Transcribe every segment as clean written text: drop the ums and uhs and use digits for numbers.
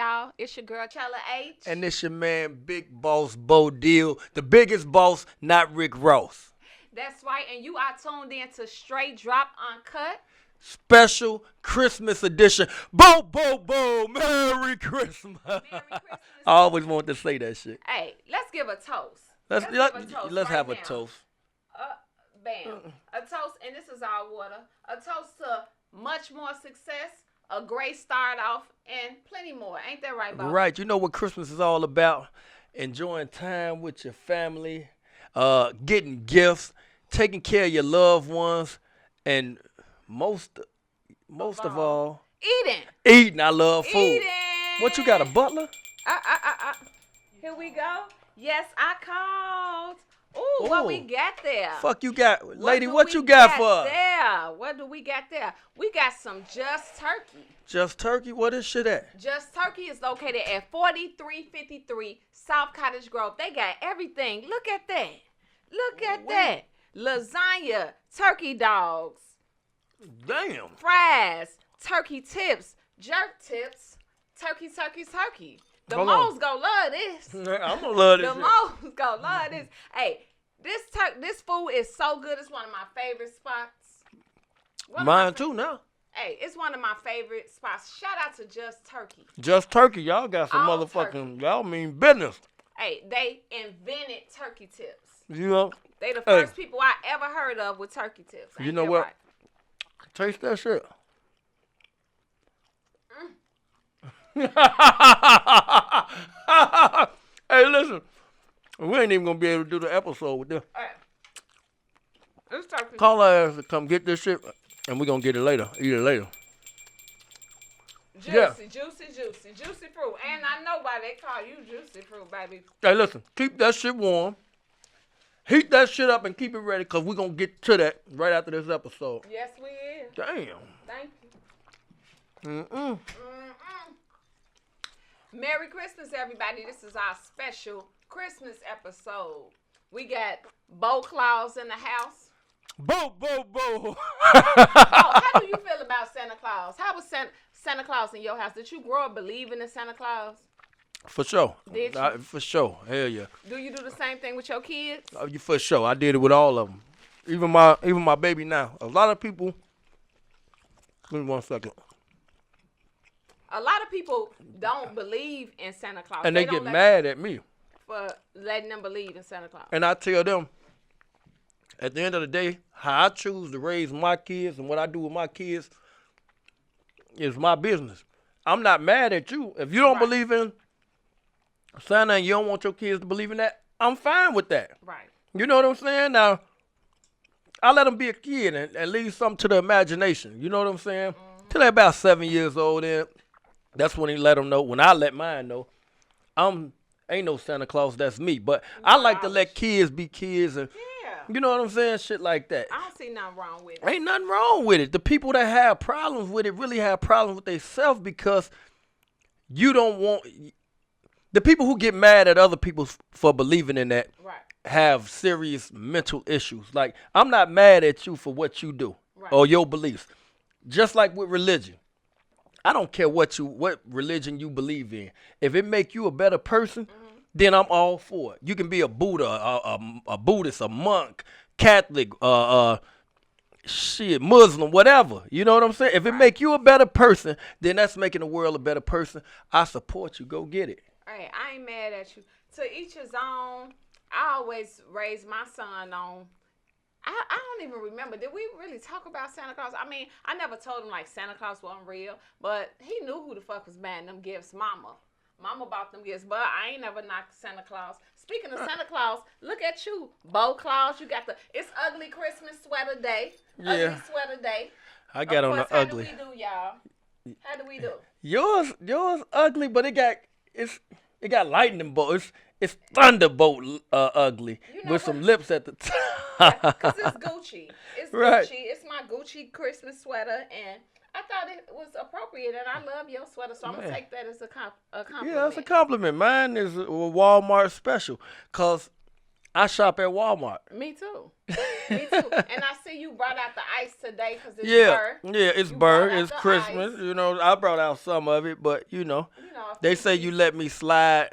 y'all? It's your girl, ChellaH. And it's your man, Big Boss Bo Deal, the biggest boss, not Rick Ross. That's right, and you are tuned in to Str8Drop Uncut. Special Christmas edition. Bo, bo, bo, Merry Christmas. Merry Christmas. I always wanted to say that shit. Hey, let's give a toast. Let's give a toast let's right have a now. toast. Bam. A toast, and this is our water. A toast to much more success, a great start off, and plenty more. Ain't that right, Bob? Right. You know what Christmas is all about? Enjoying time with your family, getting gifts, taking care of your loved ones, and most of all, eating. I love food. Eating. What you got, a butler? Here we go. Yes, I called. Ooh, what we got there? Fuck you got, lady. What you got for us? There. What do we got there? We got some Just Turkey. Just Turkey? What is shit at? Just Turkey is located at 4353 South Cottage Grove. They got everything. Look at that. Look at that. Lasagna, turkey dogs. Damn. Fries, turkey tips, jerk tips, turkey. The Hold moles on. gonna love this. I'm gonna love this The shit. moles gonna love this. Hey, this food is so good. It's one of my favorite spots. Mine too now. Hey, it's one of my favorite spots. Shout out to Just Turkey. Just Turkey. Y'all got some All motherfucking, y'all mean business. Hey, they invented turkey tips. You know? They the first people I ever heard of with turkey tips. You Ain't know that what? right? Taste that shit. Hey, listen. We ain't even gonna be able to do the episode with them. All right. It's turkey. Call our ass to come get this shit, and we gonna get it later. Eat it later. Juicy fruit. And I know why they call you juicy fruit, baby. Hey, listen. Keep that shit warm. Heat that shit up and keep it ready, because we gonna get to that right after this episode. Yes, we is. Damn. Thank you. Merry Christmas, everybody. This is our special Christmas episode. We got Bo Claus in the house. Bo, bo, bo. How do you feel about Santa Claus? How was Santa Claus in your house? Did you grow up believing in Santa Claus? For sure. Did you? For sure. Hell yeah. Do you do the same thing with your kids? For sure. I did it with all of them. Even my baby now. A lot of people. Give me 1 second. A lot of people don't believe in Santa Claus. And they get mad at me for letting them believe in Santa Claus. And I tell them, at the end of the day, how I choose to raise my kids and what I do with my kids is my business. I'm not mad at you. If you don't believe in Santa and you don't want your kids to believe in that, I'm fine with that. Right. You know what I'm saying? Now, I let them be a kid and leave something to the imagination. You know what I'm saying? Till they're about 7 years old, then that's when he let them know. When I let mine know, ain't no Santa Claus. That's me. But I like to let kids be kids, and you know what I'm saying, shit like that. I don't see nothing wrong with it. Ain't nothing wrong with it. The people that have problems with it really have problems with themselves, because you don't want the people who get mad at other people for believing in that have serious mental issues. Like, I'm not mad at you for what you do or your beliefs. Just like with religion. I don't care what religion you believe in. If it make you a better person, then I'm all for it. You can be a Buddha, a Buddhist, a monk, Catholic, Muslim, whatever. You know what I'm saying? If it make you a better person, then that's making the world a better person. I support you. Go get it. Hey, I ain't mad at you. To each his own. I always raise my son on. I don't even remember. Did we really talk about Santa Claus? I mean, I never told him like Santa Claus wasn't real, but he knew who the fuck was buying them gifts. Mama bought them gifts, but I ain't never knocked Santa Claus. Speaking of Santa Claus, look at you, Bo Claus. You got it's ugly Christmas sweater day. Yeah. Ugly sweater day. I got on the ugly. How do we do, y'all? How do we do? Yours ugly, but it got lightning bolt. It's thunderbolt ugly, you know with some lips at the top. Because it's Gucci. It's right. Gucci. It's my Gucci Christmas sweater, and I thought it was appropriate, and I love your sweater, so I'm going to take that as a compliment. Yeah, that's a compliment. Mine is a Walmart special, because I shop at Walmart. Me too. Me too. And I see you brought out the ice today because it's Burr. Yeah, it's Burr. It's Christmas. Ice. You know, I brought out some of it, but you know they say you let me slide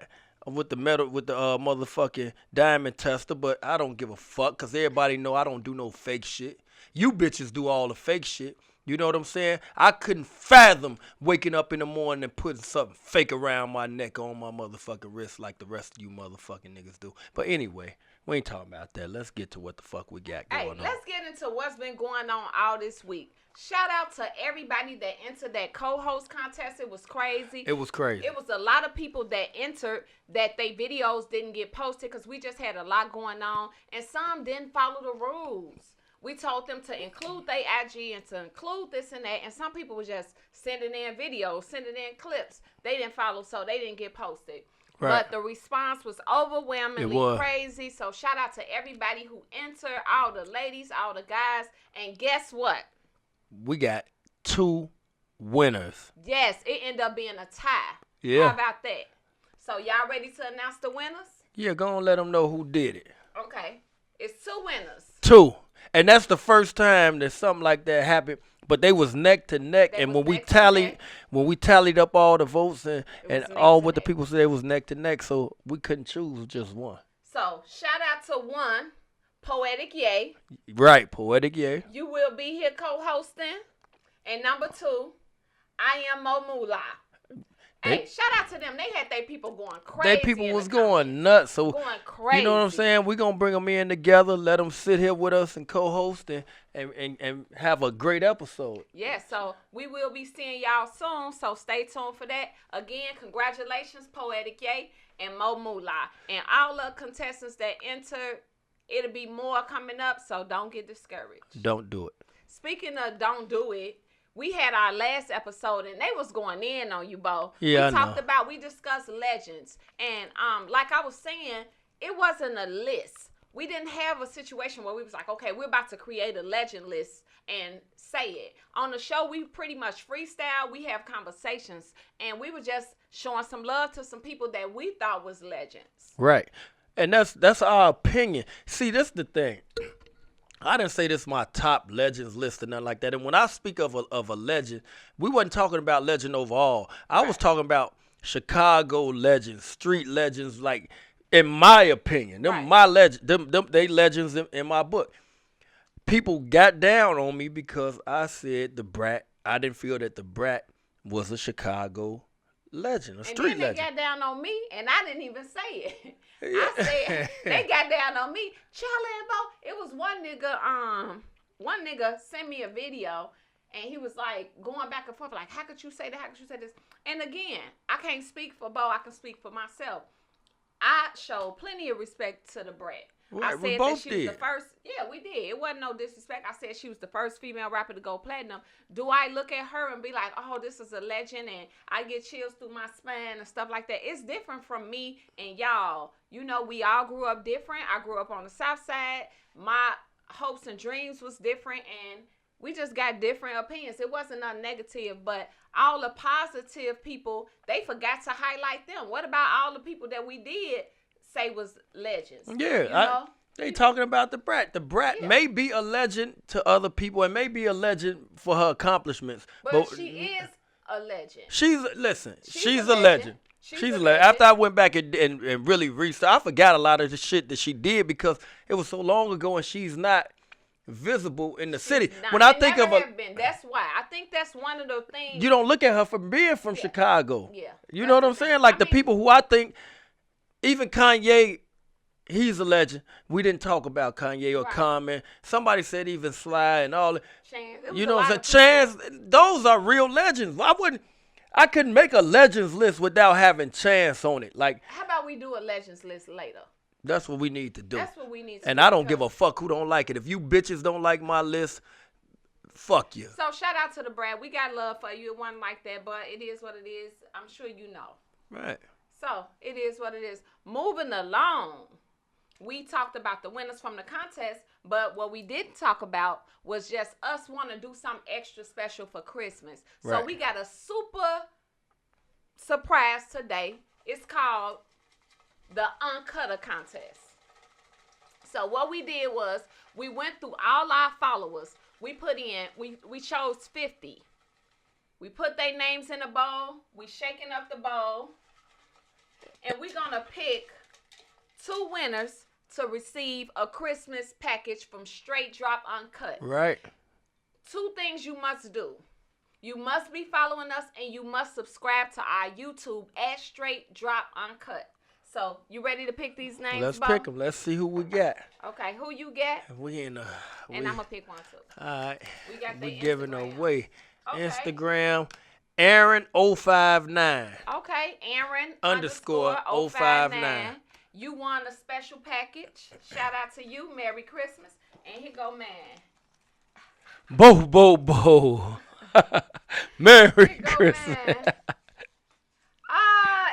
with the motherfucking diamond tester, but I don't give a fuck because everybody know I don't do no fake shit. You bitches do all the fake shit. You know what I'm saying? I couldn't fathom waking up in the morning and putting something fake around my neck or on my motherfucking wrist like the rest of you motherfucking niggas do. But anyway, we ain't talking about that. Let's get to what the fuck we got going on. Let's get into what's been going on all this week. Shout out to everybody that entered that co-host contest. It was crazy. It was crazy. It was a lot of people that entered that they videos didn't get posted because we just had a lot going on. And some didn't follow the rules. We told them to include their IG and to include this and that. And some people were just sending in videos, sending in clips. They didn't follow, so they didn't get posted. Right. But the response was overwhelmingly crazy. So shout out to everybody who entered, all the ladies, all the guys. And guess what? We got 2 winners. Yes, it ended up being a tie. Yeah. How about that? So y'all ready to announce the winners? Yeah, go on, let them know who did it. Okay. It's 2 winners. 2. And that's the first time that something like that happened. But they was neck to neck, and when we tallied up all the votes and all what the people said, it was neck to neck. So we couldn't choose just one. So shout out to 1, Poetic Yay. Right, Poetic Yay. You will be here co-hosting. And number 2, I am Mo Moolah. Hey, shout out to them. They had their people going crazy. They people was going nuts. So going crazy. You know what I'm saying? We're going to bring them in together, let them sit here with us and co-host and have a great episode. Yeah, so we will be seeing y'all soon. So stay tuned for that. Again, congratulations, Poetic Yay and Mo Moolah. And all the contestants that entered, it'll be more coming up, so don't get discouraged. Don't do it. Speaking of don't do it, we had our last episode, and they was going in on you, Bo. Yeah, we discussed legends. And like I was saying, it wasn't a list. We didn't have a situation where we was like, okay, we're about to create a legend list and say it. On the show, we pretty much freestyle. We have conversations, and we were just showing some love to some people that we thought was legends. Right. And that's our opinion. See, this is the thing. I didn't say this is my top legends list or nothing like that. And when I speak of a legend, we wasn't talking about legend overall. I was talking about Chicago legends, street legends, like, in my opinion. Them my legend, they legends in my book. People got down on me because I said the Brat. I didn't feel that the Brat was a Chicago legend, a street legend. And then they got down on me, and I didn't even say it. I said they got down on me. Chella and Bo, it was one nigga sent me a video, and he was like going back and forth, like, how could you say that? How could you say this? And again, I can't speak for Bo. I can speak for myself. I showed plenty of respect to the Brat. Right, I said that she was the first. Yeah, we did. It wasn't no disrespect. I said she was the first female rapper to go platinum. Do I look at her and be like, oh, this is a legend, and I get chills through my spine and stuff like that? It's different from me and y'all. You know, we all grew up different. I grew up on the South Side. My hopes and dreams was different, and we just got different opinions. It wasn't nothing negative, but all the positive people, they forgot to highlight them. What about all the people that we did say was legends? Yeah, they talking about the Brat. The Brat may be a legend to other people and may be a legend for her accomplishments. But she is a legend. She's a legend. She's a legend. After I went back and really researched, I forgot a lot of the shit that she did because it was so long ago and she's not visible in the city. When I think of that's why. I think that's one of the things. You don't look at her for being from Chicago. Yeah. You know what I'm saying? Like the people who I think, even Kanye, he's a legend. We didn't talk about Kanye or Common. Somebody said even Sly and all that. You know what I'm saying? Chance, those are real legends. I couldn't make a legends list without having Chance on it. Like, how about we do a legends list later? That's what we need to do. That's what we need to do. And I don't give a fuck who don't like it. If you bitches don't like my list, fuck you. So shout out to the Brad. We got love for you. It wasn't like that, but it is what it is. I'm sure you know. Right. So it is what it is. Moving along, we talked about the winners from the contest, but what we didn't talk about was just us want to do something extra special for Christmas. So we got a super surprise today. It's called the Uncutter contest. So what we did was we went through all our followers. We put in, we chose 50. We put their names in a bowl. We shaking up the bowl. And we're going to pick 2 winners to receive a Christmas package from Str8Drop Uncut. Right. 2 things you must do. You must be following us and you must subscribe to our YouTube at Str8Drop Uncut. So, you ready to pick these names, Let's Bo? pick them. Let's see who we got. Okay, who you get? We in the... And I'm going to pick one, too. All right. We giving Instagram. away. Okay. Instagram, Aaron059. Okay, Aaron _ 059. You won a special package. Shout out to you. Merry Christmas. And here go, man. Bo. Merry Christmas.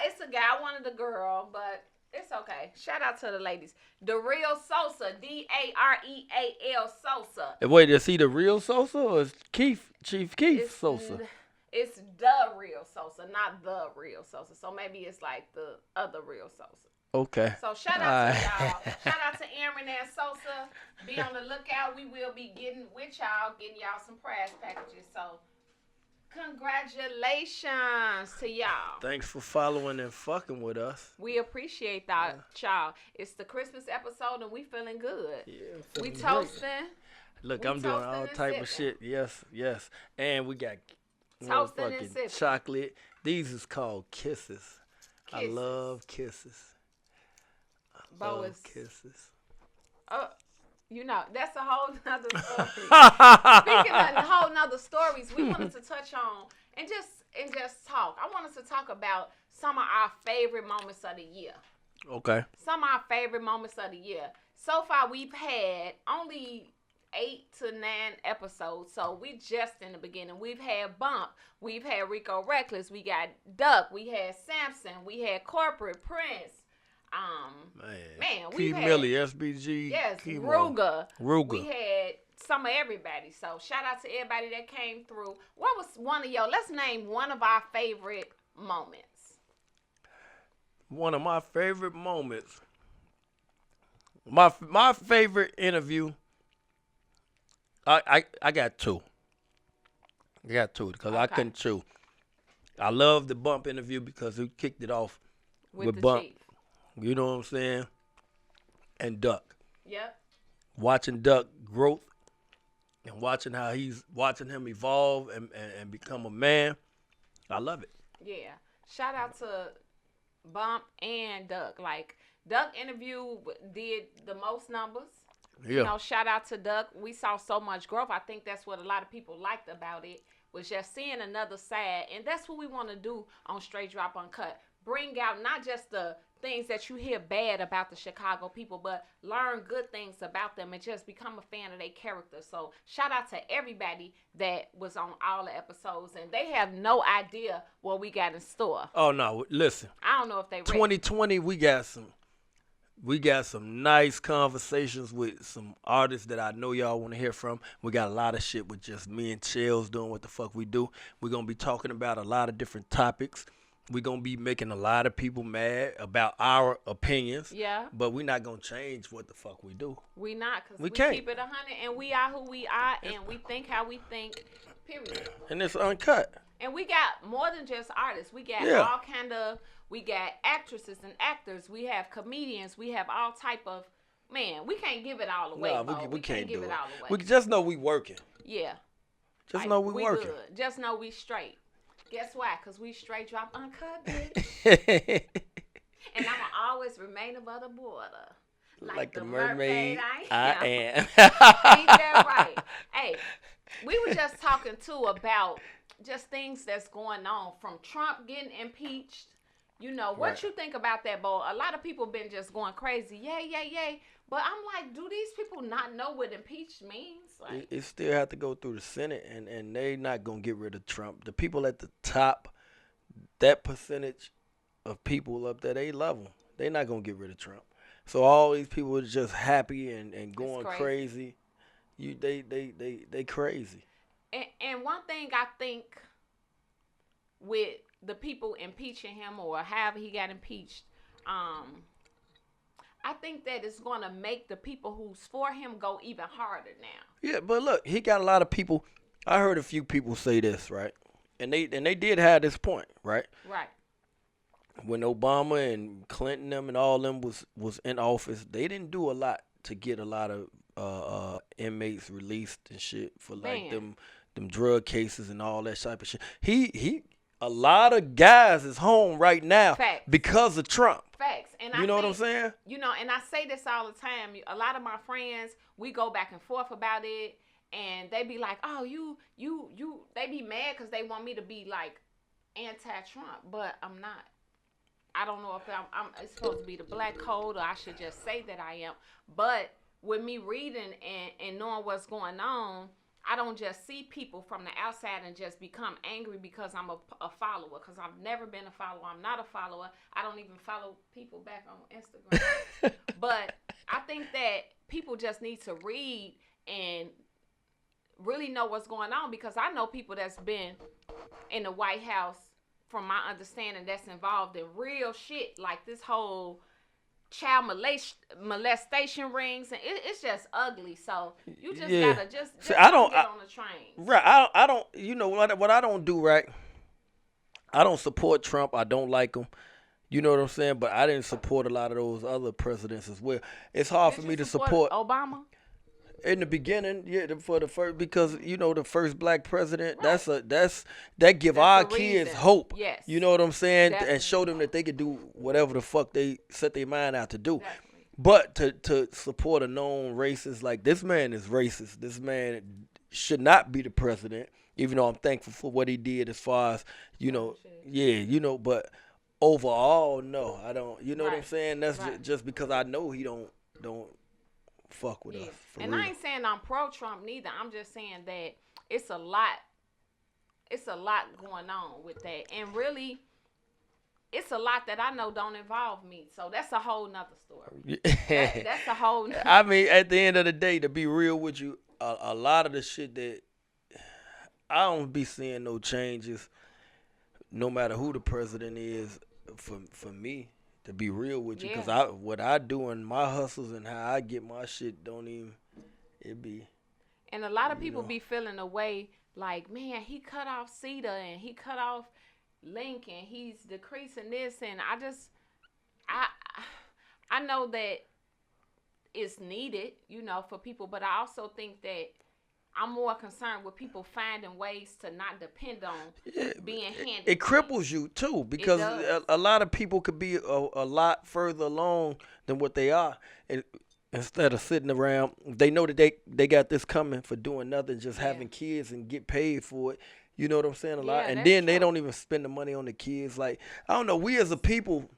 It's a guy. I wanted a girl, but it's okay. Shout out to the ladies. The Real Sosa. Dareal Sosa. Wait, is he the real Sosa or is Chief Keith Sosa? It's the Real Sosa, not the Real Sosa. So maybe it's like the other Real Sosa. Okay. So shout out to y'all. Shout out to Aaron and Sosa. Be on the lookout. We will be getting y'all some prize packages. So congratulations to y'all. Thanks for following and fucking with us. We appreciate that, y'all. It's the Christmas episode and we feeling good. Yeah, we toasting. Look, I'm doing all type of shit. Yes. And we got toasting and chocolate. These is called kisses. I love kisses. Kisses. That's a whole nother story. Speaking of whole nother stories, we wanted to touch on and just talk. I want us to talk about some of our favorite moments of the year. Okay. Some of our favorite moments of the year. So far, we've had only 8 to 9 episodes, so we just in the beginning. We've had Bump, we've had Rico Reckless, we got Duck, we had Samson, we had Corporate Prince. Key Millie, SBG. Yes, Ruga. We had some of everybody. So shout out to everybody that came through. What was one of let's name one of our favorite moments. One of my favorite moments. My favorite interview. I got 2. I got 2 because I couldn't choose. I love the Bump interview because we kicked it off with Bump. Chief. You know what I'm saying? And Duck. Yep. Watching Duck growth and watching him evolve and become a man. I love it. Yeah. Shout out to Bump and Duck. Like, Duck interview did the most numbers. Yeah. Shout out to Duck. We saw so much growth. I think that's what a lot of people liked about it, was just seeing another side. And that's what we want to do on Str8Drop Uncut. Bring out not just the things that you hear bad about the Chicago people, but learn good things about them and just become a fan of their character. So shout out to everybody that was on all the episodes, and they have no idea what we got in store. Oh no, listen. I don't know if they ready. 2020 we got some nice conversations with some artists that I know y'all want to hear from. We got a lot of shit with just me and Chills doing what the fuck we do. We're going to be talking about a lot of different topics. We're going to be making a lot of people mad about our opinions. Yeah. But we're not going to change what the fuck we do. We not, because we can't. Keep it 100 and we are who we are and we think how we think, period. And it's uncut. And we got more than just artists. We got all kind of, we got actresses and actors. We have comedians. We have all type of, man, we can't give it all away. No, we can't give it all away. We just know we working. Yeah. Just know we working. Good. Just know we straight. Guess why? Because we Str8Drop Uncut, bitch. And I'ma always remain above the border. Like the mermaid I am. Ain't that right? Hey, we were just talking, too, about just things that's going on. From Trump getting impeached. What you think about that, Bo? A lot of people been just going crazy. Yay. But I'm like, do these people not know what impeached means? Like, it still have to go through the Senate, and they not going to get rid of Trump. The people at the top, that percentage of people up there, they love him. They not going to get rid of Trump. So all these people are just happy and going crazy. They crazy. And one thing I think with the people impeaching him or however he got impeached, I think that it's going to make the people who's for him go even harder now. Yeah, but look, he got a lot of people. I heard a few people say this, right? And they did have this point, right? Right. When Obama and Clinton them and all them was in office, they didn't do a lot to get a lot of inmates released and shit for like them drug cases and all that type of shit. He a lot of guys is home right now. Facts. Because of Trump. Facts. And you know what I'm saying? You know, and I say this all the time. A lot of my friends, we go back and forth about it, and they be like, "Oh, you." They be mad because they want me to be like anti-Trump, but I'm not. I don't know if it's supposed to be the black code, or I should just say that I am. But with me reading and knowing what's going on, I don't just see people from the outside and just become angry because I'm a follower. Because I've never been a follower. I'm not a follower. I don't even follow people back on Instagram. But I think that people just need to read and really know what's going on. Because I know people that's been in the White House, from my understanding, that's involved in real shit. Like this whole child molestation rings, and it's just ugly. So you just gotta just see, I don't get on the train. Right. I don't. You know what I don't do, right? I don't support Trump. I don't like him. You know what I'm saying? But I didn't support a lot of those other presidents as well. It's hard for me to support Obama. In the beginning, yeah, for the first, because you know the first black president, right. that give our kids hope. Yes. You know what I'm saying? Definitely. And show them that they could do whatever the fuck they set their mind out to do. Definitely. But to support a known racist, like this man is racist. This man should not be the president, even though I'm thankful for what he did as far as, you know, but overall, no, I don't, you know what I'm saying? That's just because I know he don't fuck with us. And real. I ain't saying I'm pro-Trump neither. I'm just saying that it's a lot going on with that. And really, it's a lot that I know don't involve me. So that's a whole nother story. That's a whole nother. I mean, at the end of the day, to be real with you, a lot of the shit that I don't be seeing no changes, no matter who the president is, for me. To be real with you, because what I do in my hustles and how I get my shit don't even, it be. And a lot of people be feeling a way like, man, he cut off CETA and he cut off Lincoln. He's decreasing this. And I know that it's needed, you know, for people. But I also think that I'm more concerned with people finding ways to not depend on being handed. It cripples you too, because a lot of people could be a lot further along than what they are. And instead of sitting around, they know that they got this coming for doing nothing, just having kids and get paid for it. You know what I'm saying? A lot. And then they don't even spend the money on the kids. Like, I don't know, we as a people,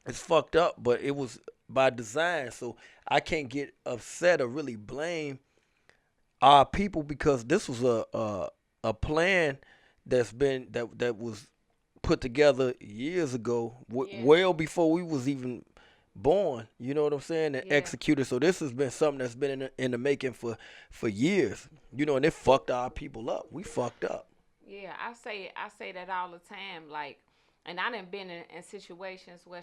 it's fucked up, but it was by design. So I can't get upset or really blame our people, because this was a plan that's been that was put together years ago, well before we was even born. You know what I'm saying? And executed. So this has been something that's been in the making for years. You know, and it fucked our people up. We fucked up. Yeah, I say that all the time. Like, and I done been in situations where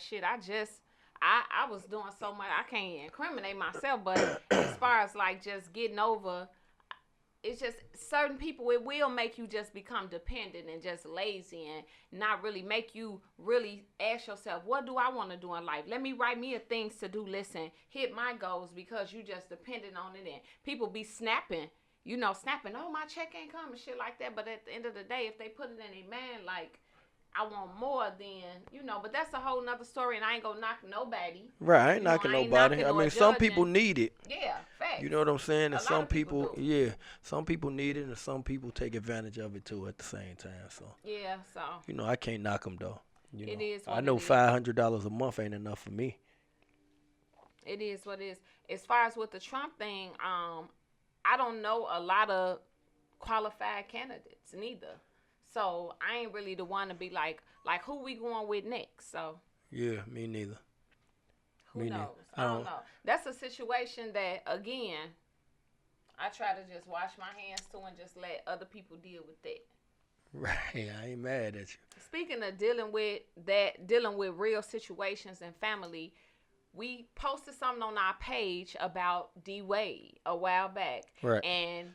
I was doing so much. I can't incriminate myself, but as far as like just getting over. It's just certain people, it will make you just become dependent and just lazy and not really make you really ask yourself, what do I want to do in life? Let me write me a things to do list and hit my goals, because you just dependent on it. And people be snapping, oh, my check ain't coming, shit like that. But at the end of the day, if they put it in their mind, like, I want more, then, but that's a whole nother story, and I ain't gonna knock nobody. Right, I ain't knocking nobody. I mean, some people need it. Yeah, facts. You know what I'm saying? And some people some people need it, and some people take advantage of it, too, at the same time. So, yeah, so. I can't knock them, though. It is I know $500 a month ain't enough for me. It is what it is. As far as with the Trump thing, I don't know a lot of qualified candidates, neither. So I ain't really the one to be like who we going with next. So yeah, me neither. Who knows? I don't know. That's a situation that, again, I try to just wash my hands to and just let other people deal with that. Right, I ain't mad at you. Speaking of dealing with real situations and family, we posted something on our page about D Wade a while back, right? And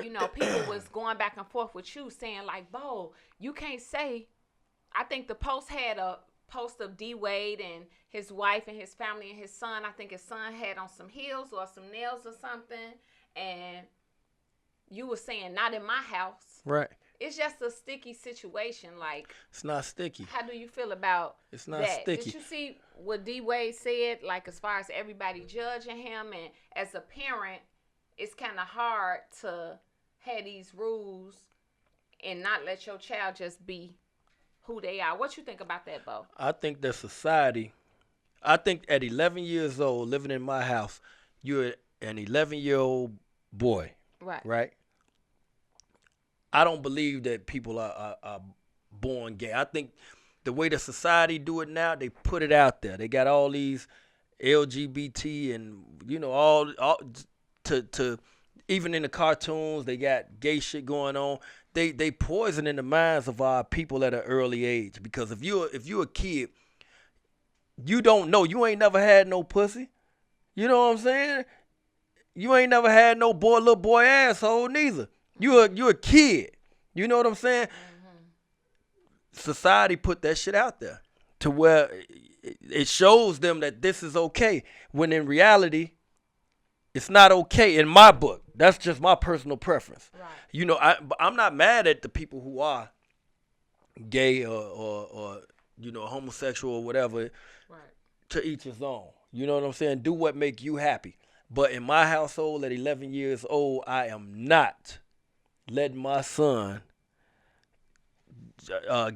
you know, people was going back and forth with you saying like, "Bo, you can't say." I think the post had a post of D Wade and his wife and his family and his son. I think his son had on some heels or some nails or something, and you were saying not in my house, right? It's just a sticky situation. Like, it's not sticky. How do you feel about it's not that? sticky? Did you see what D Wade said? Like, as far as everybody judging him, and as a parent, it's kind of hard to have these rules and not let your child just be who they are. What you think about that, Bo? I think that society. I think at 11 years old, living in my house, you're an 11-year-old boy, right? Right. I don't believe that people are born gay. I think the way the society do it now, they put it out there. They got all these LGBT and, you know, all to even in the cartoons, they got gay shit going on. They poison in the minds of our people at an early age, because if you're a kid, you don't know. You ain't never had no pussy. You know what I'm saying? You ain't never had no little boy asshole neither. You a kid. You know what I'm saying? Mm-hmm. Society put that shit out there to where it shows them that this is okay, when in reality, it's not okay in my book. That's just my personal preference. Right. You know, I'm not mad at the people who are gay or you know, homosexual or whatever. Right. To each his own. You know what I'm saying? Do what make you happy. But in my household at 11 years old, I am not letting my son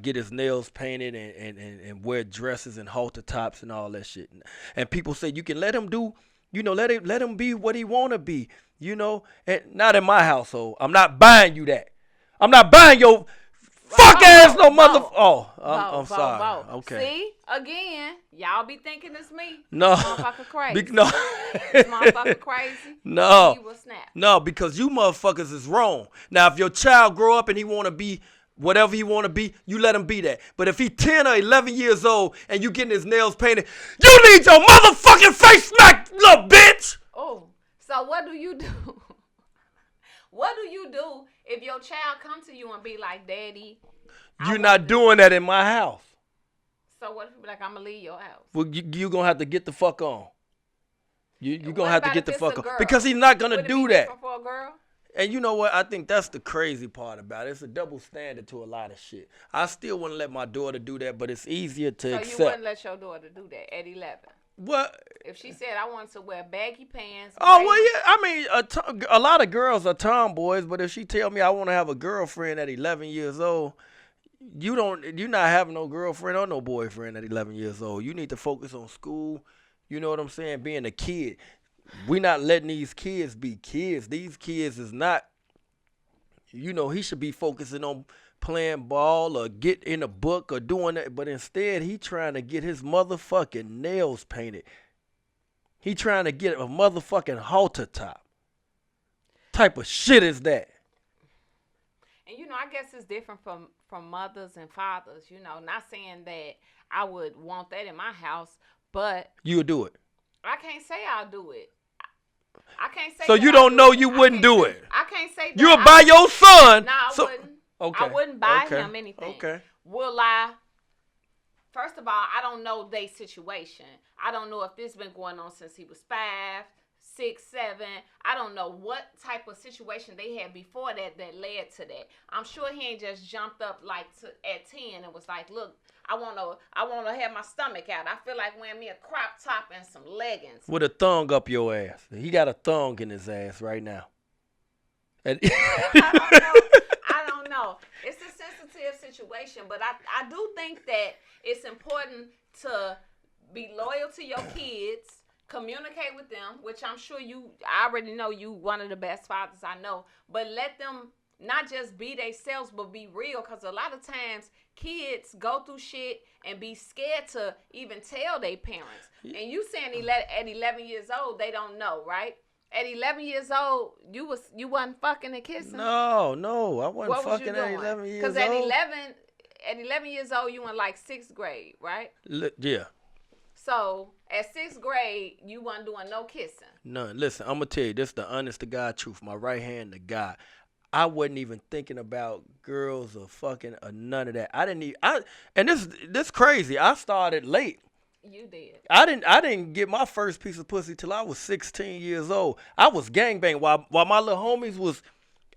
get his nails painted and wear dresses and halter tops and all that shit. And people say you can let him do, you know, let him be what he want to be, you know. And not in my household. I'm not buying you that. I'm not buying your fuck ass no mother. I'm sorry. Okay. See, again, y'all be thinking it's me. No. This motherfucker crazy. No. This motherfucker crazy. No. He will snap. No, because you motherfuckers is wrong. Now, if your child grow up and he want to be whatever he want to be, you let him be that. But if he 10 or 11 years old and you getting his nails painted, you need your motherfucking face smacked, little bitch. Oh, so what do you do? What do you do if your child come to you and be like, "Daddy"? You're not doing that in my house. So what if you be like, "I'm gonna leave your house"? Well, you gonna have to get the fuck on. You gonna have to get the fuck on, girl? because he's not gonna do that. For a girl? And you know what? I think that's the crazy part about it. It's a double standard to a lot of shit. I still wouldn't let my daughter do that, but it's easier to accept. So you wouldn't let your daughter do that at 11? What? If she said, "I wanted to wear baggy pants"? Oh, well, yeah. I mean, a lot of girls are tomboys, but if she tell me I want to have a girlfriend at 11 years old, you're not having no girlfriend or no boyfriend at 11 years old. You need to focus on school. You know what I'm saying? Being a kid. We're not letting these kids be kids. These kids is not, you know, he should be focusing on playing ball or get in a book or doing that. But instead, he trying to get his motherfucking nails painted. He trying to get a motherfucking halter top. Type of shit is that? And, you know, I guess it's different from mothers and fathers. You know, not saying that I would want that in my house, but you would do it. I can't say I'll do it. I can't say. So you don't know you wouldn't do it. I can't say that. You'll buy your son. No, I wouldn't. Okay. I wouldn't buy him anything. Okay. Will I? First of all, I don't know their situation. I don't know if this been going on since he was 5, 6, 7. I don't know what type of situation they had before that led to that. I'm sure he ain't just jumped up like at 10 and was like, "Look, I wanna have my stomach out. I feel like wearing me a crop top and some leggings." With a thong up your ass. He got a thong in his ass right now. I don't know. It's a sensitive situation, but I do think that it's important to be loyal to your kids, communicate with them, which I'm sure I already know you one of the best fathers I know, but let them not just be themselves, but be real, because a lot of times kids go through shit and be scared to even tell their parents. And you saying at 11 years old, they don't know, right? At 11 years old, you wasn't fucking and kissing? No, I wasn't fucking at 11 years old. Because at 11 years old, you in like 6th grade, right? Yeah. So at 6th grade, you wasn't doing no kissing. None. Listen, I'm gonna tell you, this the honest to God truth. My right hand to God. I wasn't even thinking about girls or fucking or none of that. I didn't even. And this crazy. I started late. You did. I didn't get my first piece of pussy till I was 16 years old. I was gangbang while my little homies was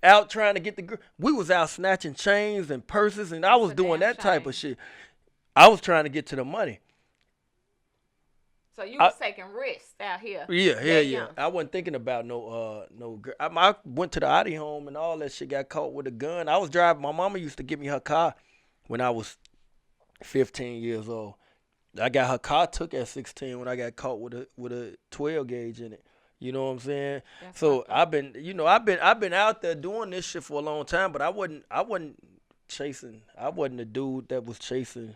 out trying to get the girl. We was out snatching chains and purses, and I was doing that type of shit. I was trying to get to the money. So you was taking risks out here. Yeah. I wasn't thinking about no girl. I went to the Audi home and all that shit. Got caught with a gun. I was driving. My mama used to give me her car when I was 15 years old. I got her car took at 16 when I got caught with a 12 gauge in it. You know what I'm saying? That's so I've been out there doing this shit for a long time, but I wasn't chasing. I wasn't a dude that was chasing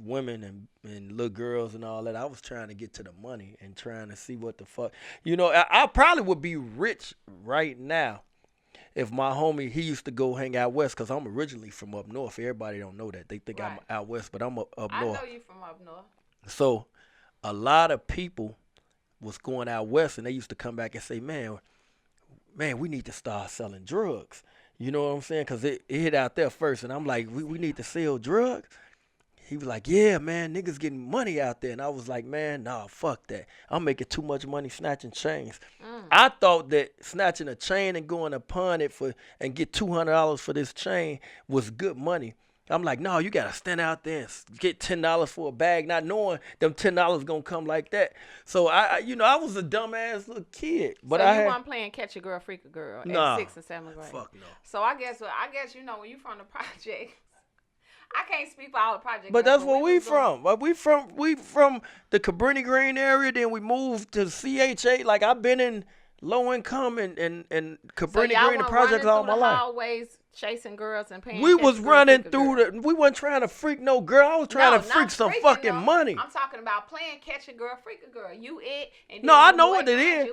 women and little girls and all that. I was trying to get to the money and trying to see what the fuck. I probably would be rich right now if my homie, he used to go hang out west, because I'm originally from up north. Everybody don't know that. They think I'm out west, but I'm up north. I know you from up north. So a lot of people was going out west, and they used to come back and say, man, we need to start selling drugs. You know what I'm saying? Because it hit out there first, and I'm like, we need to sell drugs? He was like, yeah, man, niggas getting money out there. And I was like, man, nah, fuck that. I'm making too much money snatching chains. I thought that snatching a chain and going to pawn it and get $200 for this chain was good money. I'm like, no, you got to stand out there and get $10 for a bag, not knowing them $10 going to come like that. So, I was a dumbass little kid. But so you weren't playing Catch a Girl, Freak a Girl at 6th and 7th grade? Fuck no. So I guess when you from the project, I can't speak for all the projects. But that's where we from. But we from the Cabrini Green area. Then we moved to CHA. Like, I've been in low income and Cabrini Green and projects all my life. Always chasing girls and paying. We was running through we wasn't trying to freak no girl. I was trying to freak some fucking money. I'm talking about playing Catch a Girl, Freak a Girl. You it. And no, I know what it is.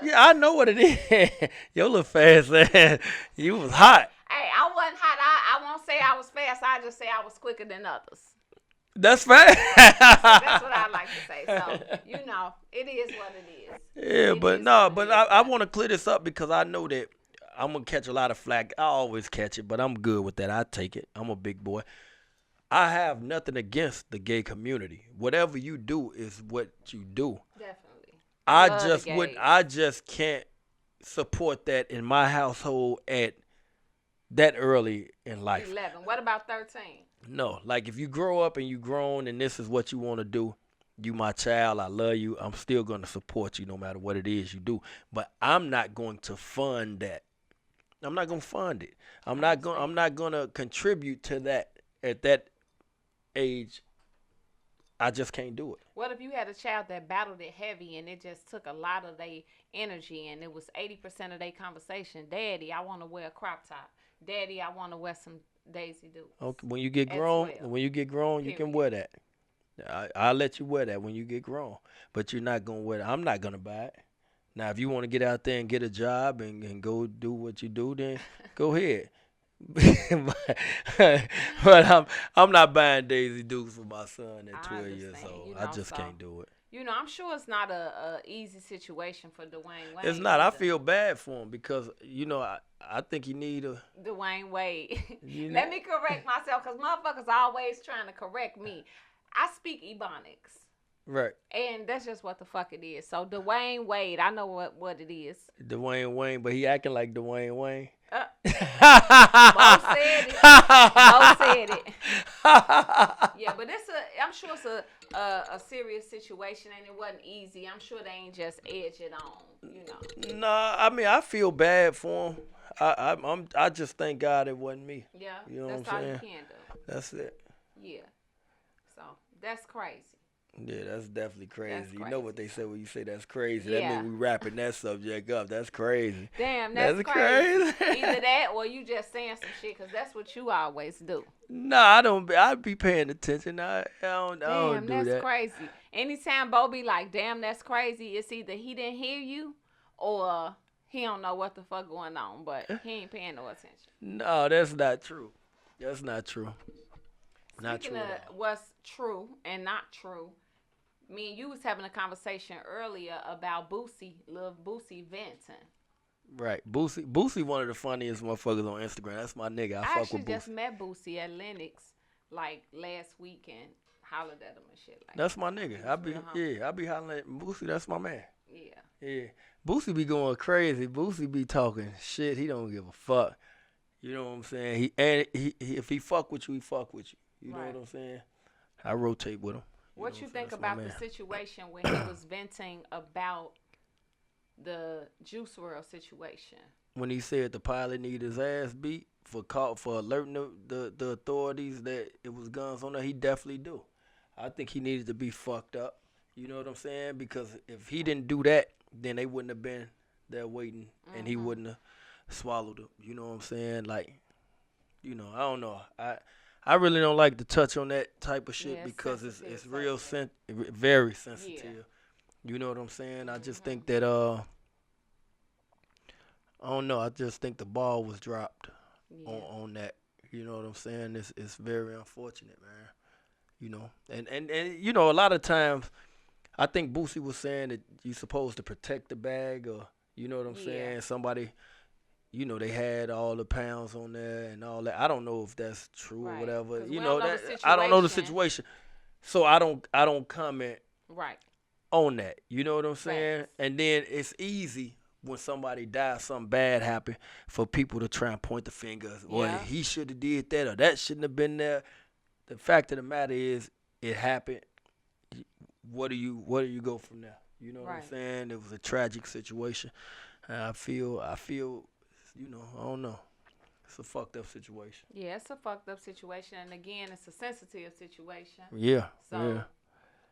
Yeah, I know what it is. Your little fast ass. You was hot. Hey, I wasn't hot. I won't say I was fast. I just say I was quicker than others. That's fast. That's what I like to say. So, it is what it is. Yeah, but I want to clear this up because I know that I'm going to catch a lot of flack. I always catch it, but I'm good with that. I take it. I'm a big boy. I have nothing against the gay community. Whatever you do is what you do. Definitely. I just can't support that in my household at that early in life. 11. What about 13? No, like if you grow up and you grown and this is what you want to do, you my child, I love you. I'm still going to support you no matter what it is you do. But I'm not going to fund that. I'm not going to fund it. I'm not going to contribute to that at that age. I just can't do it. What if you had a child that battled it heavy and it just took a lot of their energy and it was 80% of their conversation? Daddy, I want to wear a crop top. Daddy, I want to wear some Daisy Dukes. Okay, when you get grown, you can wear that. I'll let you wear that when you get grown, but you're not gonna wear it. I'm not gonna buy it. Now, if you want to get out there and get a job and go do what you do, then go ahead. but I'm not buying Daisy Dukes for my son at 12 years old. I just can't do it. I'm sure it's not a easy situation for Dwayne Wade. It's not. I feel bad for him because, I think he need a... Dwayne Wade. Let me correct myself because motherfuckers always trying to correct me. I speak Ebonics. Right. And that's just what the fuck it is. So Dwayne Wade, I know what it is. Dwayne Wayne, but he acting like Dwayne Wayne. Bo said it. Yeah, but I'm sure it's a serious situation and it wasn't easy. I'm sure they ain't just edge it on, Nah, I mean I feel bad for him. I just thank God it wasn't me. Yeah, you know that's what I'm saying? All you can do. That's it. Yeah. So that's crazy. Yeah, that's definitely crazy. That's crazy. You know what they say when you say that's crazy. Yeah. That means we wrapping that subject up. That's crazy. Damn, that's crazy. Either that or you just saying some shit because that's what you always do. No, I don't. I'd be paying attention. I don't do that. Damn, that's crazy. Anytime Bo be like, damn, that's crazy, it's either he didn't hear you or he don't know what the fuck going on, but he ain't paying no attention. No, that's not true. That's not true. Speaking of what's true and not true, me and you was having a conversation earlier about Lil Boosie venting. Right. Boosie one of the funniest motherfuckers on Instagram. That's my nigga. I fuck with Boosie. Actually just met Boosie at Lennox like last weekend. Hollered at him and shit like that's my nigga. I be hollering at Boosie. That's my man. Yeah. Boosie be going crazy. Boosie be talking shit. He don't give a fuck. You know what I'm saying? He if he fuck with you, he fuck with you. You know what I'm saying? I rotate with him. What you think about the situation when he was venting about the Juice WRLD situation? When he said the pilot needed his ass beat for alerting the authorities that it was guns on there, he definitely do. I think he needed to be fucked up. You know what I'm saying? Because if he didn't do that, then they wouldn't have been there waiting, and he wouldn't have swallowed it. You know what I'm saying? Like, you know, I don't know. I really don't like to touch on that type of shit because it's real very sensitive. Yeah. You know what I'm saying? I just think that I don't know. I just think the ball was dropped on that. You know what I'm saying? It's very unfortunate, man. You know, and you know, a lot of times, I think Boosie was saying that you're supposed to protect the bag, or you know what I'm saying? Somebody, you know, they had all the pounds on there and all that. I don't know if that's true or whatever. You know that I don't know the situation, so I don't comment on that. You know what I'm saying? And then it's easy when somebody dies, something bad happened, for people to try and point the fingers. Well, he should have did that, or that shouldn't have been there. The fact of the matter is, it happened. Where do you go from there? You know what I'm saying? It was a tragic situation. And I feel, you know, I don't know. It's a fucked up situation. Yeah, it's a fucked up situation. And again, it's a sensitive situation. Yeah. So,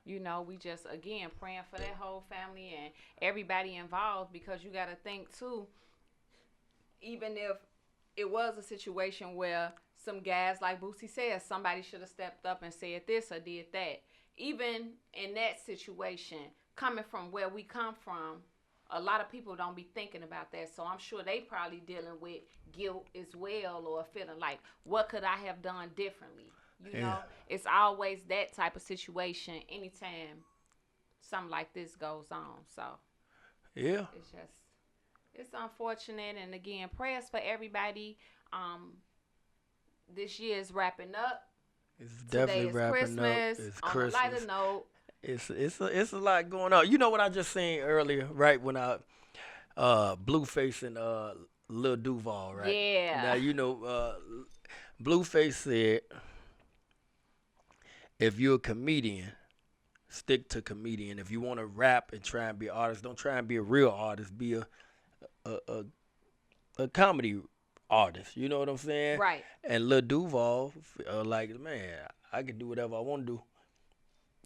you know, we just, again, praying for that whole family and everybody involved, because you got to think, too, even if it was a situation where some guys, like Boosie said, somebody should have stepped up and said this or did that. Even in that situation, coming from where we come from, a lot of people don't be thinking about that. So I'm sure they probably dealing with guilt as well, or feeling like, what could I have done differently? You know, it's always that type of situation anytime something like this goes on. So it's unfortunate. And again, prayers for everybody. This year is wrapping up. It's definitely wrapping Christmas. up. It's on Christmas. A lighter note, it's a lot going on. You know what I just seen earlier, right? When Blueface and Lil Duval, right? Yeah. Now you know, Blueface said, if you're a comedian, stick to comedian. If you want to rap and try and be an artist, don't try and be a real artist. Be a comedy artist. You know what I'm saying? Right. And Lil Duval, like, man, I can do whatever I want to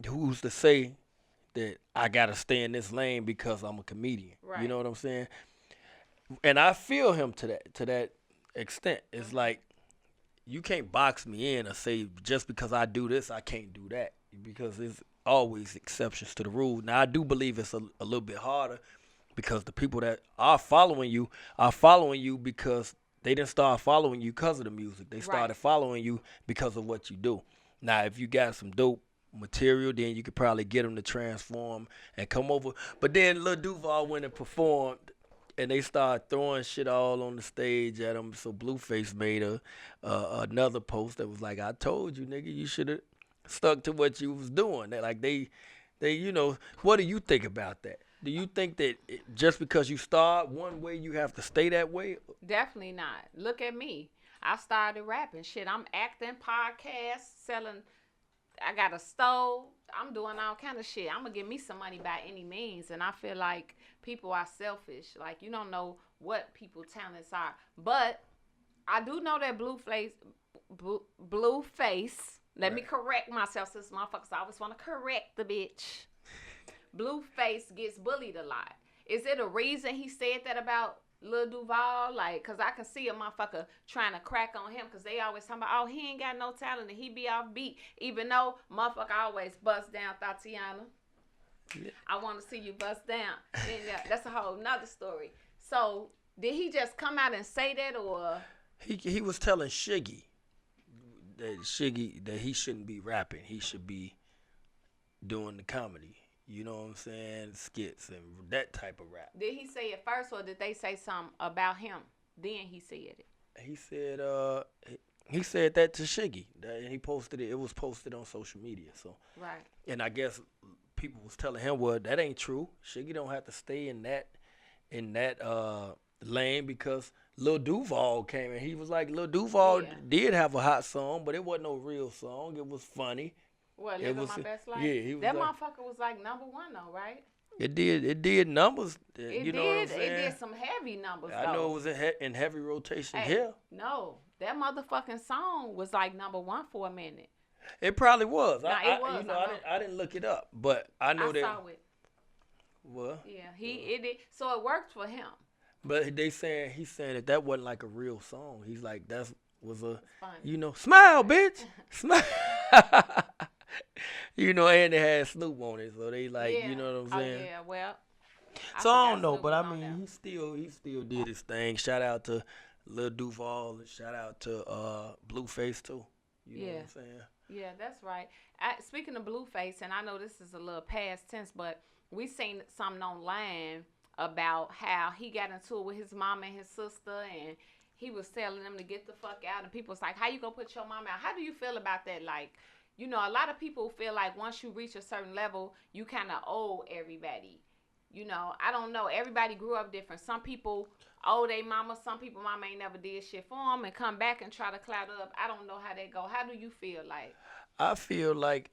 do. Who's to say that I gotta stay in this lane because I'm a comedian? Right. You know what I'm saying? And I feel him to that extent. It's like, you can't box me in or say just because I do this I can't do that, because there's always exceptions to the rule. Now I do believe it's a little bit harder, because the people that are following you because they didn't start following you because of the music. They started following you because of what you do. Now if you got some dope material, then you could probably get them to transform and come over. But then Lil Duval went and performed, and they started throwing shit all on the stage at him. So Blueface made another post that was like, I told you, nigga, you should have stuck to what you was doing. They you know, what do you think about that? Do you think that just because you start one way, you have to stay that way? Definitely not. Look at me. I started rapping. Shit, I'm acting, podcasts, selling. I got a stove. I'm doing all kind of shit. I'm going to give me some money by any means. And I feel like people are selfish. Like, you don't know what people's talents are. But I do know that Blueface, let me correct myself, since motherfuckers always want to correct the bitch. Blueface gets bullied a lot. Is it a reason he said that about Lil Duval? Like, because I can see a motherfucker trying to crack on him, because they always talking about, oh, he ain't got no talent and he be off beat, even though motherfucker always bust down Tatiana. Yeah. I want to see you bust down. And that's a whole nother story. So did he just come out and say that, or he was telling Shiggy that he shouldn't be rapping, he should be doing the comedy? You know what I'm saying? Skits and that type of rap. Did he say it first, or did they say something about him? Then he said it. He said that to Shiggy. And he posted it. It was posted on social media. So Right. and I guess people was telling him, well, that ain't true. Shiggy don't have to stay in that lane because Lil Duval came and he was like, Lil Duval did have a hot song, but it wasn't no real song. It was funny. What, Living My Best Life? Yeah, he was that like, motherfucker was like #1 though, right? It did numbers. It you know did. what I'm saying? It did some heavy numbers. I know it was in heavy rotation hey, here. No, that motherfucking song was like #1 for a minute. It probably was. It was. I didn't look it up, but I know that. I saw it. What? Yeah, it did. So it worked for him. But he's saying that wasn't like a real song. He's like was a smile, bitch, smile. And they had Snoop on it, so they like you know what I'm saying. Oh yeah, well. So I don't know, but I mean he still did his thing. Shout out to Lil Duval and shout out to Blueface too. You know what I'm saying? Yeah, that's right. Speaking of Blueface, and I know this is a little past tense, but we seen something online about how he got into it with his mom and his sister, and he was telling them to get the fuck out, and people was like, how you gonna put your mom out? How do you feel about that? Like, a lot of people feel like once you reach a certain level, you kind of owe everybody. I don't know. Everybody grew up different. Some people owe their mama. Some people mama ain't never did shit for them and come back and try to clout up. I don't know how they go. How do you feel like? I feel like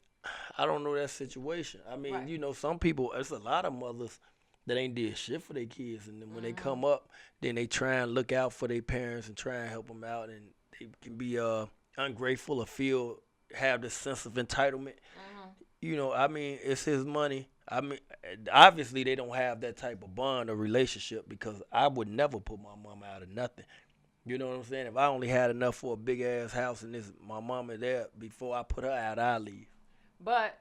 I don't know that situation. I mean, right. Some people, there's a lot of mothers that ain't did shit for their kids. And then when they come up, then they try and look out for their parents and try and help them out. And they can be ungrateful or have this sense of entitlement. I mean, it's his money. I mean, obviously they don't have that type of bond or relationship because I would never put my mama out of nothing. You know what I'm saying? If I only had enough for a big ass house and my mama there before I put her out, I'd leave. But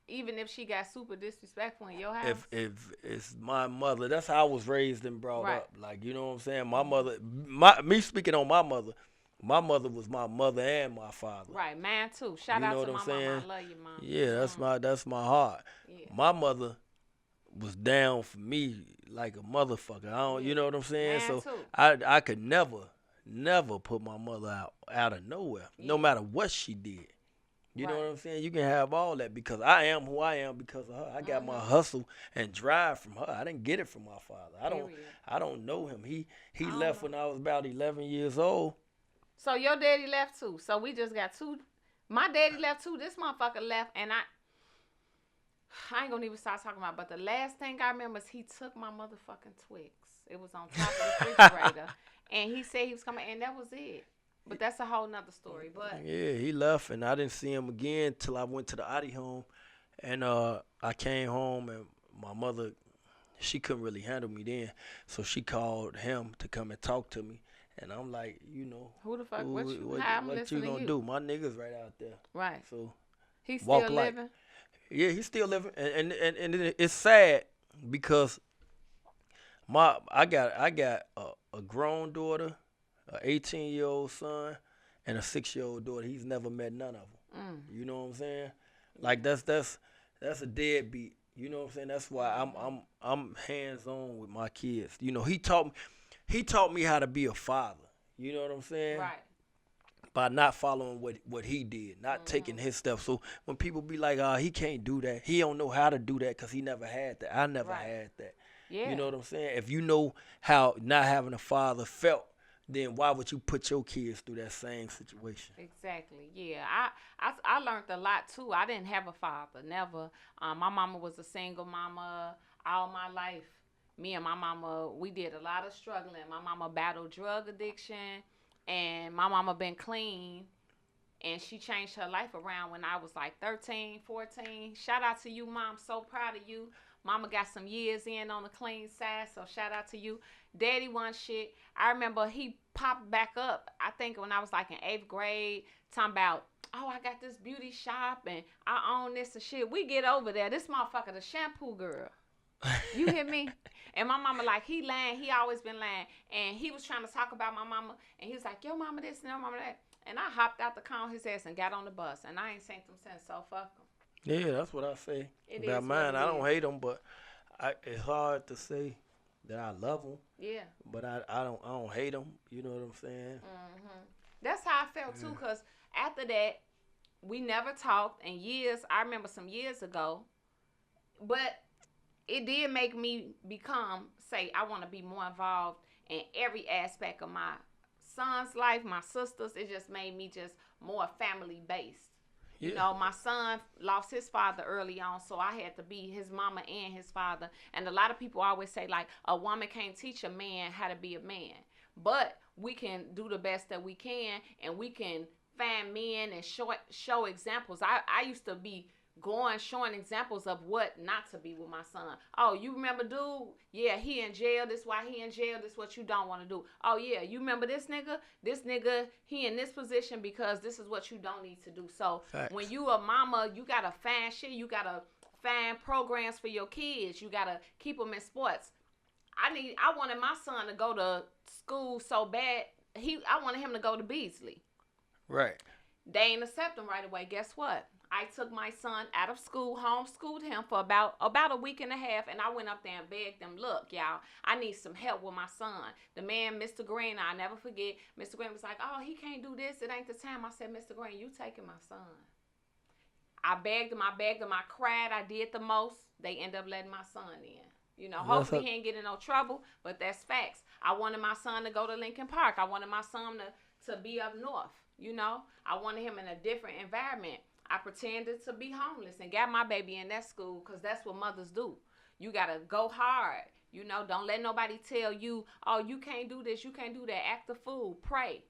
even if she got super disrespectful in your house? If it's my mother, that's how I was raised and brought up. Like, you know what I'm saying? My mother, me speaking on my mother was my mother and my father. Right, man too. Shout out to my mama. I love you, mom. Yeah, that's my heart. Yeah. My mother was down for me like a motherfucker. You know what I'm saying? Man so too. I could never put my mother out of nowhere, no matter what she did. You know what I'm saying? You can have all that because I am who I am because of her. I got my hustle and drive from her. I didn't get it from my father. I don't know him. He left when I was about 11 years old. So your daddy left too. So we just got two. My daddy left too. This motherfucker left, and I ain't gonna even start talking about it, but the last thing I remember is he took my motherfucking Twix. It was on top of the refrigerator. And he said he was coming, and that was it. But that's a whole nother story. But yeah, he left, and I didn't see him again till I went to the Adi home. And I came home, and my mother, she couldn't really handle me then. So she called him to come and talk to me. And I'm like, who the fuck? What you gonna do? My nigga's right out there. Right. So he's still living? Yeah, he's still living. And it's sad because I got a grown daughter, an 18-year-old son, and a 6-year-old daughter. He's never met none of them. You know what I'm saying? Like that's a deadbeat. You know what I'm saying? That's why I'm hands on with my kids. He taught me how to be a father. You know what I'm saying? Right. By not following what he did, not taking his steps. So when people be like, he can't do that. He don't know how to do that because he never had that. I never had that. Yeah. You know what I'm saying? If you know how not having a father felt, then why would you put your kids through that same situation? Exactly. Yeah. I learned a lot too. I didn't have a father, never. My mama was a single mama all my life. Me and my mama, we did a lot of struggling. My mama battled drug addiction, and my mama been clean, and she changed her life around when I was like 13, 14. Shout out to you, Mom. So proud of you. Mama got some years in on the clean side, so shout out to you. Daddy won shit. I remember he popped back up, I think when I was like in 8th grade, talking about, I got this beauty shop, and I own this and shit. We get over there. This motherfucker, the shampoo girl. You hear me? And my mama, like, he lying. He always been lying. And he was trying to talk about my mama. And he was like, yo, mama this and your mama that. And I hopped out the car on his ass and got on the bus. And I ain't seen him since, so fuck him. Yeah, that's what I say It about is mine. what I it don't is. hate them, but it's hard to say that I love them. Yeah. But I don't hate them. You know what I'm saying? That's how I felt too. Cause after that, we never talked in years. I remember some years ago, but it did make me say I want to be more involved in every aspect of my son's life, my sister's. It just made me just more family based. You Yeah. know, my son lost his father early on, so I had to be his mama and his father. And a lot of people always say, like, a woman can't teach a man how to be a man. But we can do the best that we can, and we can find men and show examples. I used to be showing examples of what not to be with my son. Oh, you remember dude? Yeah, he in jail. This why he in jail. This what you don't want to do. Oh yeah, you remember this nigga? This nigga, he in this position because this is what you don't need to do. So when Facts. you a mama, you gotta find shit. You gotta find programs for your kids. You gotta keep them in sports. I wanted my son to go to school so bad. I wanted him to go to Beasley. Right. They ain't accept him right away. Guess what? I took my son out of school, homeschooled him for about a week and a half, and I went up there and begged them, look, y'all, I need some help with my son. The man, Mr. Green, I never forget, Mr. Green was like, oh, he can't do this. It ain't the time. I said, Mr. Green, you taking my son. I begged him, I cried, I did the most. They end up letting my son in. You know, hopefully he ain't getting in no trouble, but that's facts. I wanted my son to go to Lincoln Park. I wanted my son to be up north, you know. I wanted him in a different environment. I pretended to be homeless and got my baby in that school because that's what mothers do. You got to go hard. You know, don't let nobody tell you, oh, you can't do this, you can't do that. Act the fool. Pray.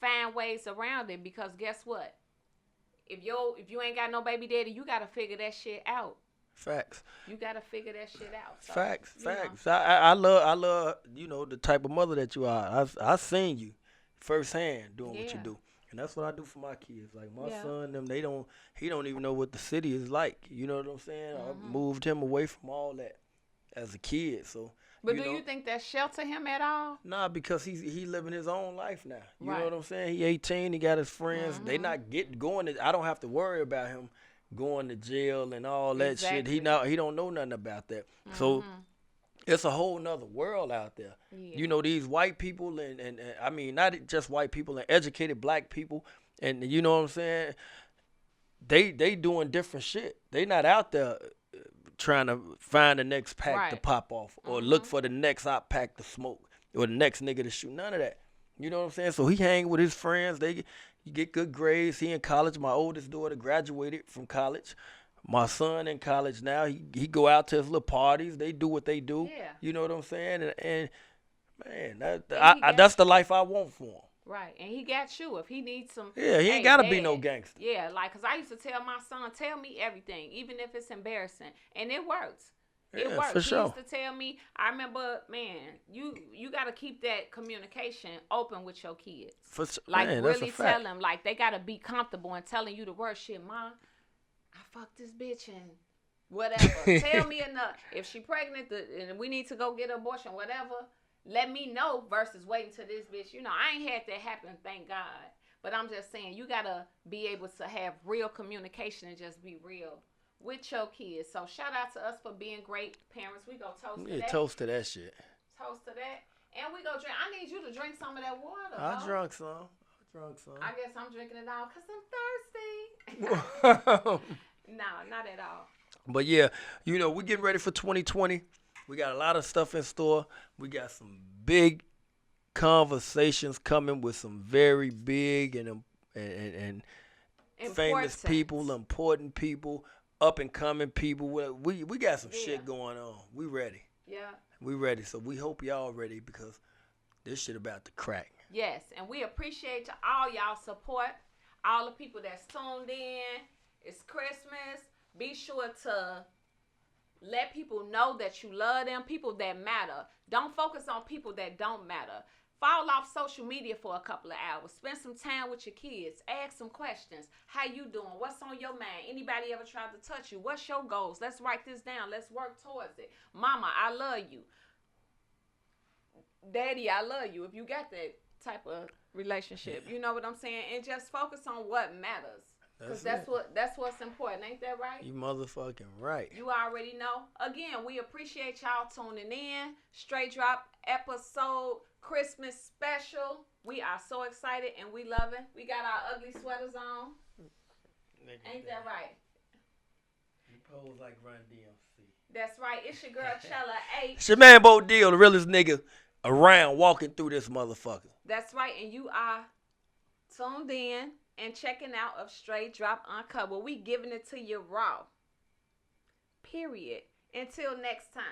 Find ways around it because guess what? If you ain't got no baby daddy, you got to figure that shit out. Facts. You got to figure that shit out. So, Facts. you know. Facts. I love the type of mother that you are. I seen you firsthand doing what you do. And that's what I do for my kids. Like my son, he don't even know what the city is like. You know what I'm saying? I moved him away from all that as a kid. So, but do you think that shelter him at all? Nah, because he living his own life now. You know what I'm saying? He 18. He got his friends. They not going to. I don't have to worry about him going to jail and all that shit. He don't know nothing about that. So. It's a whole nother world out there. Yeah. You know, these white people and I mean, not just white people and educated black people. And you know what I'm saying? They doing different shit. They not out there trying to find the next pack to pop off or look for the next hot pack to smoke or the next nigga to shoot. None of that. You know what I'm saying? So he hang with his friends. He get good grades. He in college. My oldest daughter graduated from college. My son in college now, he go out to his little parties. They do what they do. Yeah. You know what I'm saying? And man, that's the life I want for him. Right. And he got you. If he needs some. Yeah, he ain't got to be no gangster. Yeah, like, because I used to tell my son, tell me everything, even if it's embarrassing. And it works. It works. For sure. He used to tell me, I remember, man, you got to keep that communication open with your kids. Like, really tell them, like, they got to be comfortable in telling you the worst shit, Mom. I fucked this bitch and whatever. Tell me enough. If she pregnant and we need to go get an abortion, whatever, let me know versus waiting till this bitch. You know, I ain't had that happen, thank God. But I'm just saying, you got to be able to have real communication and just be real with your kids. So shout out to us for being great parents. We go toast to that. Toast to that shit. Toast to that. And we go drink. I need you to drink some of that water. I drunk some. I guess I'm drinking it all because I'm thirsty. No, not at all. But yeah, you know, we're getting ready for 2020. We got a lot of stuff in store. We got some big conversations coming with some very big and famous people, important people, up and coming people. We got some shit going on. We ready. Yeah. We ready. So we hope y'all ready because this shit about to crack. Yes, and we appreciate all y'all support, all the people that's tuned in. It's Christmas. Be sure to let people know that you love them, people that matter. Don't focus on people that don't matter. Fall off social media for a couple of hours. Spend some time with your kids. Ask some questions. How you doing? What's on your mind? Anybody ever tried to touch you? What's your goals? Let's write this down. Let's work towards it. Mama, I love you. Daddy, I love you. If you got that type of relationship, you know what I'm saying? And just focus on what matters. Because that's what's important. Ain't that right? You motherfucking right. You already know. Again, we appreciate y'all tuning in. Straight Drop episode Christmas special. We are so excited and we love it. We got our ugly sweaters on. Ain't that right? You pose like Run DMC. That's right. It's your girl ChellaH. It's your man Bo Deal, the realest nigga around walking through this motherfucker. That's right. And you are tuned in and checking out of Str8Drop Uncut. Well, we giving it to you raw. Period. Until next time.